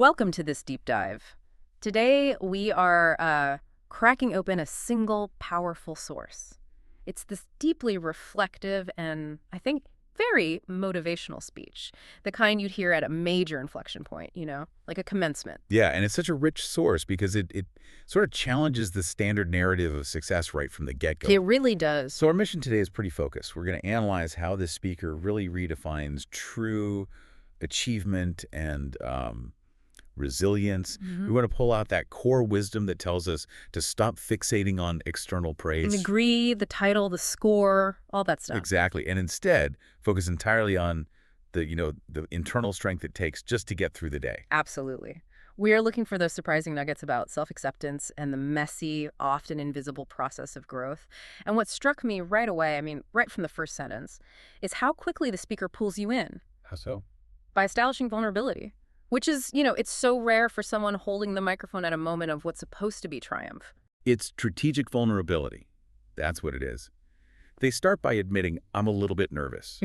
Welcome to this deep dive. Today, we are cracking open a single powerful source. It's this deeply reflective and, I think, very motivational speech, the kind you'd hear at a major inflection point, like a commencement. Yeah, and it's such a rich source because it sort of challenges the standard narrative of success right from the get-go. It really does. So our mission today is pretty focused. We're going to analyze how this speaker really redefines true achievement and resilience. We want to pull out that core wisdom that tells us to stop fixating on external The praise. degree, the title, the score, all that stuff. Exactly. And instead, focus entirely on the internal strength it takes just to get through the day. Absolutely. We are looking for those surprising nuggets about self-acceptance and the messy, often invisible process of growth. And what struck me right away, right from the first sentence, is how quickly the speaker pulls you in How so? by establishing vulnerability, which is, it's so rare for someone holding the microphone at a moment of what's supposed to be triumph. It's strategic vulnerability. That's what it is. They start by admitting, I'm a little bit nervous.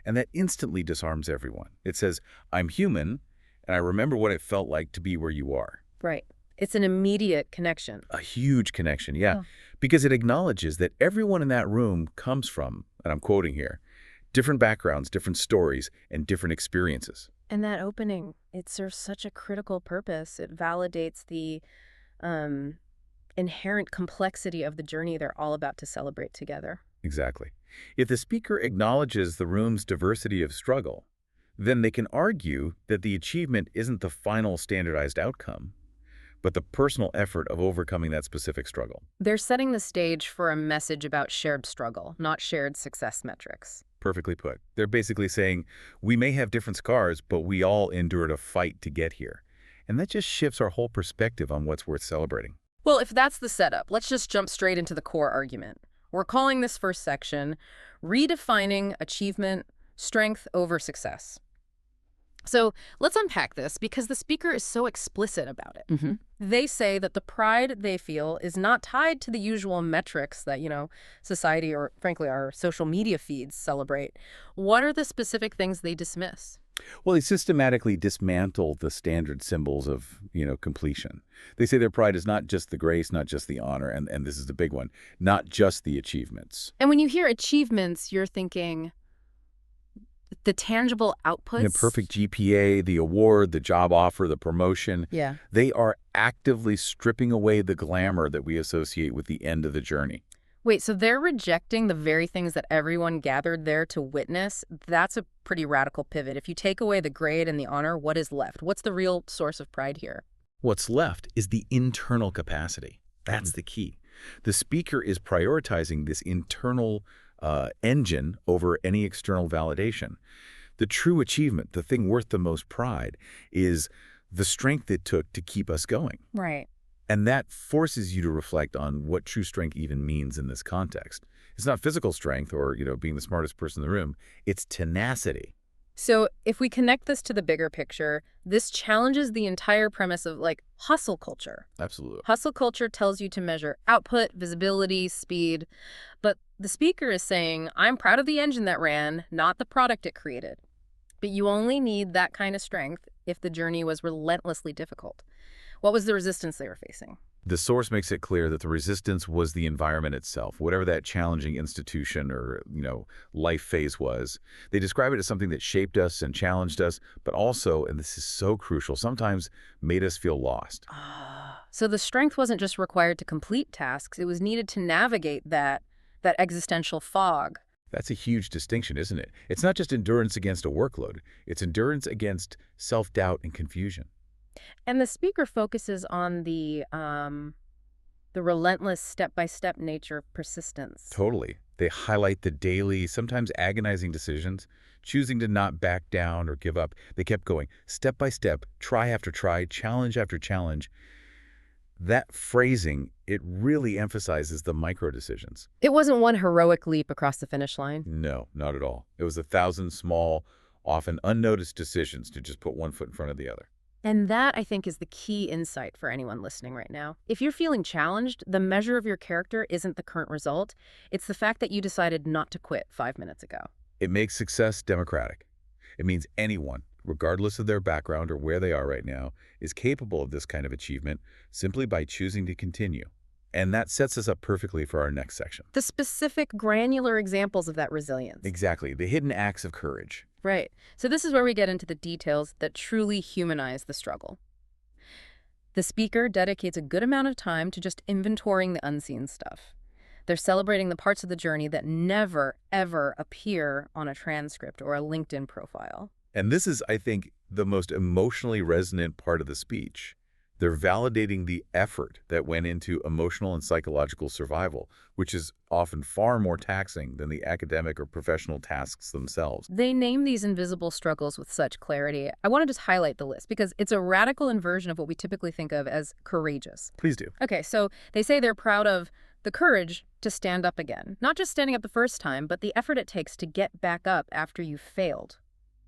And that instantly disarms everyone. It says, I'm human, and I remember what it felt like to be where you are. Right. It's an immediate connection. A huge connection, yeah. Oh. Because it acknowledges that everyone in that room comes from, and I'm quoting here, different backgrounds, different stories, and different experiences. And that opening, it serves such a critical purpose. It validates the inherent complexity of the journey they're all about to celebrate together. Exactly. If the speaker acknowledges the room's diversity of struggle, then they can argue that the achievement isn't the final standardized outcome, but the personal effort of overcoming that specific struggle. They're setting the stage for a message about shared struggle, not shared success metrics. Perfectly put. They're basically saying, we may have different scars, but we all endured a fight to get here. And that just shifts our whole perspective on what's worth celebrating. Well, if that's the setup, let's just jump straight into the core argument. We're calling this first section Redefining Achievement, Strength over Success. So let's unpack this because the speaker is so explicit about it. They say that the pride they feel is not tied to the usual metrics that, society or, frankly, our social media feeds celebrate. What are the specific things they dismiss? Well, they systematically dismantle the standard symbols of, completion. They say their pride is not just the grace, not just the honor, and this is the big one, not just the achievements. And when you hear achievements, you're thinking the tangible outputs? The perfect GPA, the award, the job offer, the promotion. Yeah. They are actively stripping away the glamour that we associate with the end of the journey. Wait, so they're rejecting the very things that everyone gathered there to witness? That's a pretty radical pivot. If you take away the grade and the honor, what is left? What's the real source of pride here? What's left is the internal capacity. That's the key. The speaker is prioritizing this internal engine over any external validation. The true achievement, the thing worth the most pride, is the strength it took to keep us going. Right. And that forces you to reflect on what true strength even means in this context. It's not physical strength or, being the smartest person in the room. It's tenacity. So if we connect this to the bigger picture, this challenges the entire premise of, hustle culture. Absolutely. Hustle culture tells you to measure output, visibility, speed. But the speaker is saying, I'm proud of the engine that ran, not the product it created. But you only need that kind of strength if the journey was relentlessly difficult. What was the resistance they were facing? The source makes it clear that the resistance was the environment itself, whatever that challenging institution or, life phase was. They describe it as something that shaped us and challenged us, but also, and this is so crucial, sometimes made us feel lost. So the strength wasn't just required to complete tasks, it was needed to navigate that existential fog. That's a huge distinction, isn't it? It's not just endurance against a workload. It's endurance against self-doubt and confusion. And the speaker focuses on the relentless step-by-step nature of persistence. Totally. They highlight the daily, sometimes agonizing decisions, choosing to not back down or give up. They kept going step by step, try after try, challenge after challenge. That phrasing, it really emphasizes the micro decisions. It wasn't one heroic leap across the finish line. No, not at all. It was 1,000 small, often unnoticed decisions to just put one foot in front of the other. And that, I think, is the key insight for anyone listening right now. If you're feeling challenged, the measure of your character isn't the current result. It's the fact that you decided not to quit 5 minutes ago. It makes success democratic. It means anyone, regardless of their background or where they are right now, is capable of this kind of achievement simply by choosing to continue. And that sets us up perfectly for our next section. The specific granular examples of that resilience. Exactly, the hidden acts of courage. Right. So this is where we get into the details that truly humanize the struggle. The speaker dedicates a good amount of time to just inventorying the unseen stuff. They're celebrating the parts of the journey that never, ever appear on a transcript or a LinkedIn profile. And this is, I think, the most emotionally resonant part of the speech. They're validating the effort that went into emotional and psychological survival, which is often far more taxing than the academic or professional tasks themselves. They name these invisible struggles with such clarity. I want to just highlight the list because it's a radical inversion of what we typically think of as courageous. Please do. Okay, so they say they're proud of the courage to stand up again. Not just standing up the first time, but the effort it takes to get back up after you've failed.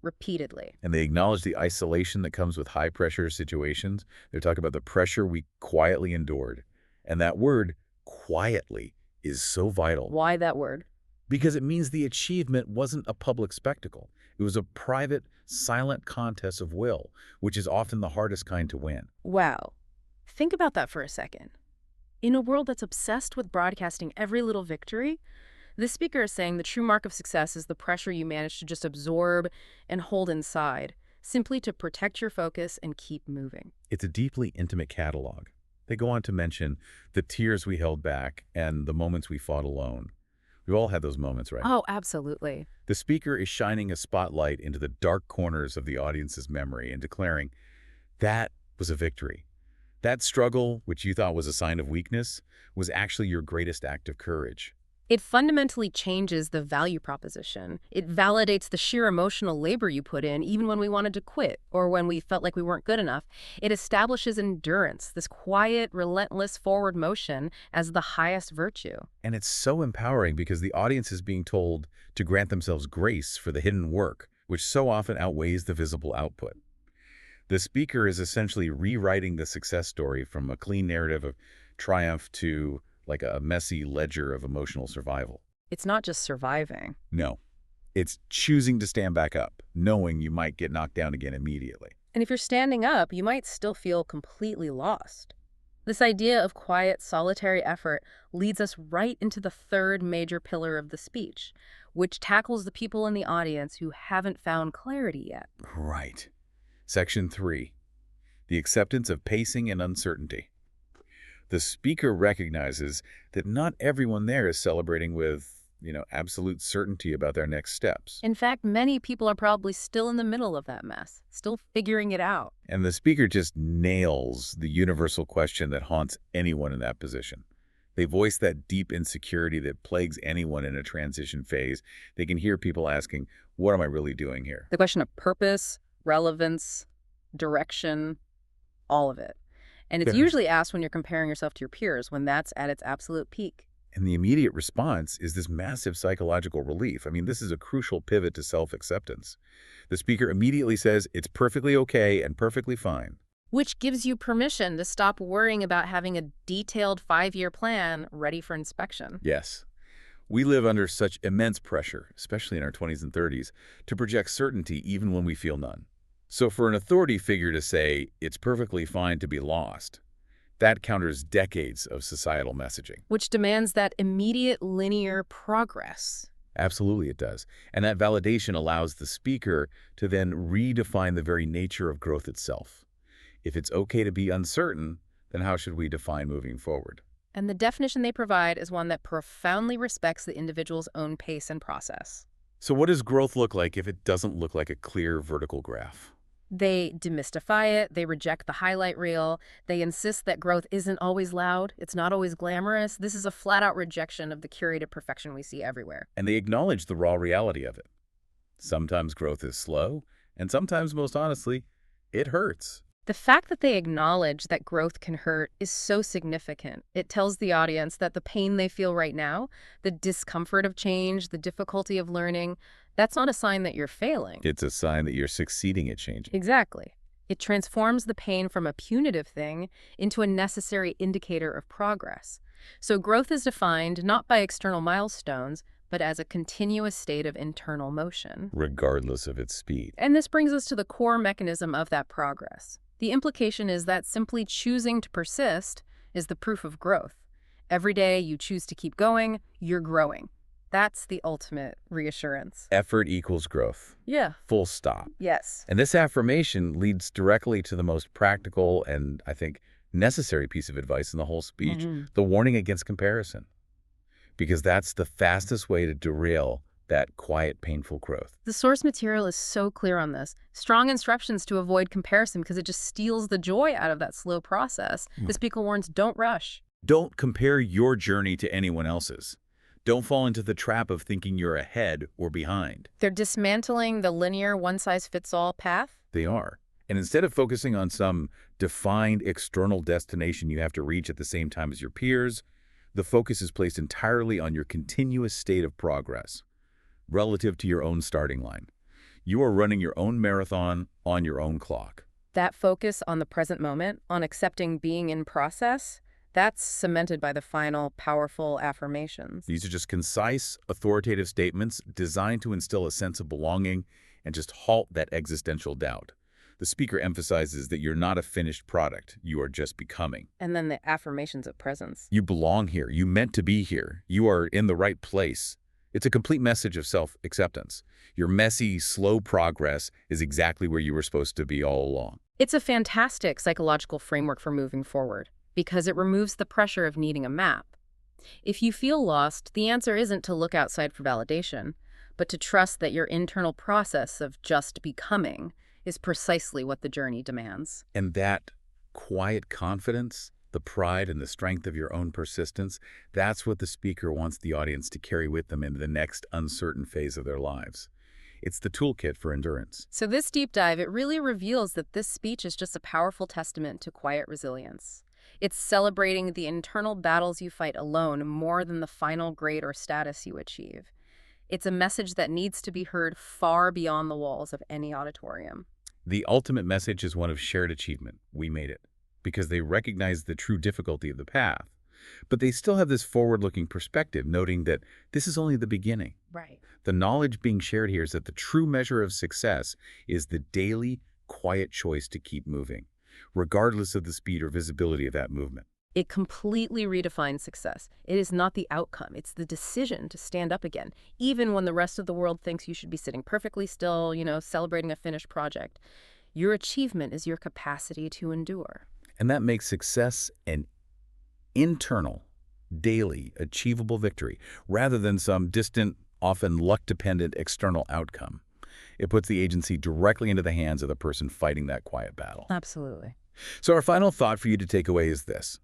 Repeatedly. And they acknowledge the isolation that comes with high-pressure situations. They're talking about the pressure we quietly endured. And that word, quietly, is so vital. Why that word? Because it means the achievement wasn't a public spectacle. It was a private, silent contest of will, which is often the hardest kind to win. Wow. Think about that for a second. In a world that's obsessed with broadcasting every little victory, this speaker is saying the true mark of success is the pressure you manage to just absorb and hold inside, simply to protect your focus and keep moving. It's a deeply intimate catalog. They go on to mention the tears we held back and the moments we fought alone. We've all had those moments, right? Oh, absolutely. The speaker is shining a spotlight into the dark corners of the audience's memory and declaring, that was a victory. That struggle, which you thought was a sign of weakness, was actually your greatest act of courage. It fundamentally changes the value proposition. It validates the sheer emotional labor you put in, even when we wanted to quit or when we felt like we weren't good enough. It establishes endurance, this quiet, relentless forward motion, as the highest virtue. And it's so empowering because the audience is being told to grant themselves grace for the hidden work, which so often outweighs the visible output. The speaker is essentially rewriting the success story from a clean narrative of triumph to like a messy ledger of emotional survival. It's not just surviving. No, it's choosing to stand back up, knowing you might get knocked down again immediately. And if you're standing up, you might still feel completely lost. This idea of quiet, solitary effort leads us right into the third major pillar of the speech, which tackles the people in the audience who haven't found clarity yet. Right. Section 3, the acceptance of pacing and uncertainty. The speaker recognizes that not everyone there is celebrating with, absolute certainty about their next steps. In fact, many people are probably still in the middle of that mess, still figuring it out. And the speaker just nails the universal question that haunts anyone in that position. They voice that deep insecurity that plagues anyone in a transition phase. They can hear people asking, what am I really doing here? The question of purpose, relevance, direction, all of it. And it's usually asked when you're comparing yourself to your peers, when that's at its absolute peak. And the immediate response is this massive psychological relief. I mean, this is a crucial pivot to self-acceptance. The speaker immediately says it's perfectly okay and perfectly fine. Which gives you permission to stop worrying about having a detailed 5-year plan ready for inspection. Yes. We live under such immense pressure, especially in our 20s and 30s, to project certainty even when we feel none. So for an authority figure to say, it's perfectly fine to be lost, that counters decades of societal messaging. Which demands that immediate linear progress. Absolutely it does. And that validation allows the speaker to then redefine the very nature of growth itself. If it's okay to be uncertain, then how should we define moving forward? And the definition they provide is one that profoundly respects the individual's own pace and process. So what does growth look like if it doesn't look like a clear vertical graph? They demystify it, they reject the highlight reel, they insist that growth isn't always loud, it's not always glamorous. This is a flat-out rejection of the curated perfection we see everywhere. And they acknowledge the raw reality of it. Sometimes growth is slow, and sometimes, most honestly, it hurts. The fact that they acknowledge that growth can hurt is so significant. It tells the audience that the pain they feel right now, the discomfort of change, the difficulty of learning, that's not a sign that you're failing. It's a sign that you're succeeding at changing. Exactly. It transforms the pain from a punitive thing into a necessary indicator of progress. So growth is defined not by external milestones, but as a continuous state of internal motion. Regardless of its speed. And this brings us to the core mechanism of that progress. The implication is that simply choosing to persist is the proof of growth. Every day you choose to keep going, you're growing. That's the ultimate reassurance. Effort equals growth. Yeah. Full stop. Yes. And this affirmation leads directly to the most practical and, I think, necessary piece of advice in the whole speech, the warning against comparison. Because that's the fastest way to derail that quiet, painful growth. The source material is so clear on this. Strong instructions to avoid comparison because it just steals the joy out of that slow process. The speaker warns, don't rush. Don't compare your journey to anyone else's. Don't fall into the trap of thinking you're ahead or behind. They're dismantling the linear one-size-fits-all path. They are. And instead of focusing on some defined external destination you have to reach at the same time as your peers, the focus is placed entirely on your continuous state of progress relative to your own starting line. You are running your own marathon on your own clock. That focus on the present moment, on accepting being in process, that's cemented by the final, powerful affirmations. These are just concise, authoritative statements designed to instill a sense of belonging and just halt that existential doubt. The speaker emphasizes that you're not a finished product, you are just becoming. And then the affirmations of presence. You belong here, you meant to be here, you are in the right place. It's a complete message of self-acceptance. Your messy, slow progress is exactly where you were supposed to be all along. It's a fantastic psychological framework for moving forward, because it removes the pressure of needing a map. If you feel lost, the answer isn't to look outside for validation, but to trust that your internal process of just becoming is precisely what the journey demands. And that quiet confidence, the pride and the strength of your own persistence, that's what the speaker wants the audience to carry with them into the next uncertain phase of their lives. It's the toolkit for endurance. So this deep dive, it really reveals that this speech is just a powerful testament to quiet resilience. It's celebrating the internal battles you fight alone more than the final grade or status you achieve. It's a message that needs to be heard far beyond the walls of any auditorium. The ultimate message is one of shared achievement. We made it. Because they recognize the true difficulty of the path. But they still have this forward-looking perspective, noting that this is only the beginning. Right. The knowledge being shared here is that the true measure of success is the daily, quiet choice to keep moving, regardless of the speed or visibility of that movement. It completely redefines success. It is not the outcome. It's the decision to stand up again, even when the rest of the world thinks you should be sitting perfectly still, celebrating a finished project. Your achievement is your capacity to endure. And that makes success an internal, daily, achievable victory, rather than some distant, often luck-dependent external outcome. It puts the agency directly into the hands of the person fighting that quiet battle. Absolutely. So our final thought for you to take away is this.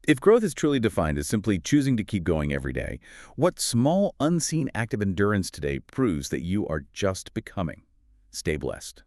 If growth is truly defined as simply choosing to keep going every day, what small, unseen act of endurance today proves that you are just becoming? Stay blessed.